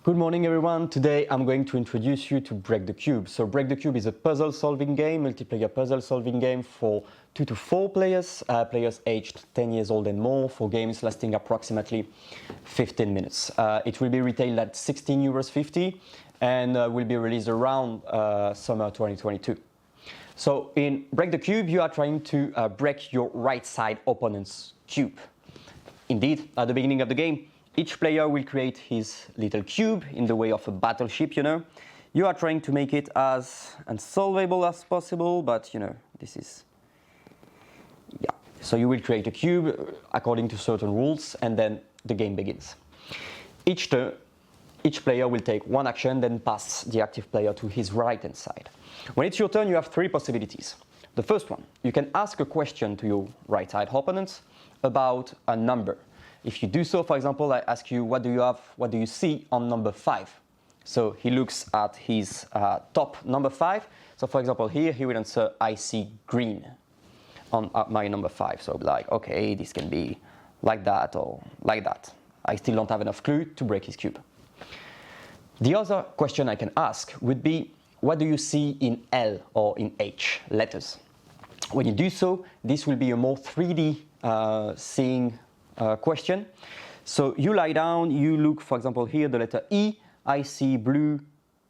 Good morning everyone. Today I'm going to introduce you to Break the Cube. So Break the Cube is a puzzle solving game, multiplayer puzzle solving game for 2 to 4 players, players aged 10 years old and more, for games lasting approximately 15 minutes. It will be retailed at €16.50 and will be released around summer 2022. So in Break the Cube you are trying to break your right side opponent's cube. Indeed, at the beginning of the game, each player will create his little cube in the way of a battleship, you know. You are trying to make it as unsolvable as possible, but, you know, this is... yeah. So you will create a cube according to certain rules, and then the game begins. Each player will take one action, then pass the active player to his right-hand side. When it's your turn, you have 3 possibilities. The first one, you can ask a question to your right-side opponent about a number. If you do so, for example, I ask you, what do you see on number 5? So he looks at his top number 5. So for example, here he will answer, I see green on my number 5. So like, okay, this can be like that or like that. I still don't have enough clue to break his cube. The other question I can ask would be, what do you see in L or in H letters? When you do so, this will be a more 3D seeing question. So you lie down, you look, for example, here, the letter E, I see blue,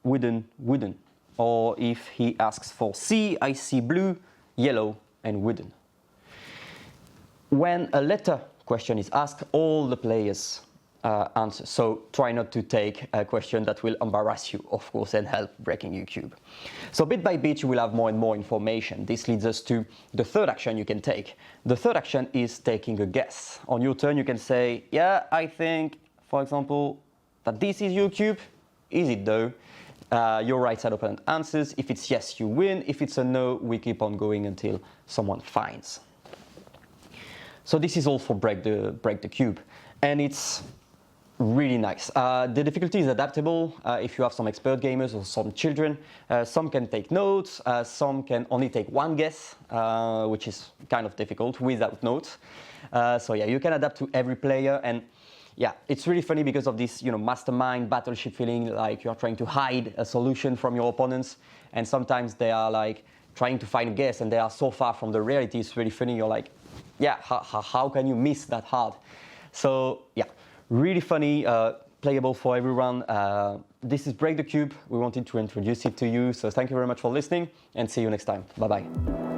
wooden, wooden. Or if he asks for C, I see blue, yellow, and wooden. When a letter question is asked, all the players answer. So try not to take a question that will embarrass you, of course, and help breaking your cube. So bit by bit, you will have more and more information. This leads us to the third action you can take. The third action is taking a guess. On your turn, you can say, yeah, I think, for example, that this is your cube. Is it though? Your right side opponent answers. If it's yes, you win. If it's a no, we keep on going until someone finds. So this is all for Break the Cube. And it's really nice. The difficulty is adaptable if you have some expert gamers or some children. Some can take notes, some can only take one guess, which is kind of difficult without notes. So yeah, you can adapt to every player, and yeah, it's really funny because of this, you know, mastermind battleship feeling, like you're trying to hide a solution from your opponents, and sometimes they are like trying to find a guess and they are so far from the reality. It's really funny. You're like, yeah, how can you miss that hard? So yeah. Really funny, playable for everyone. This is Break the Cube. We wanted to introduce it to you. So thank you very much for listening and see you next time. Bye-bye.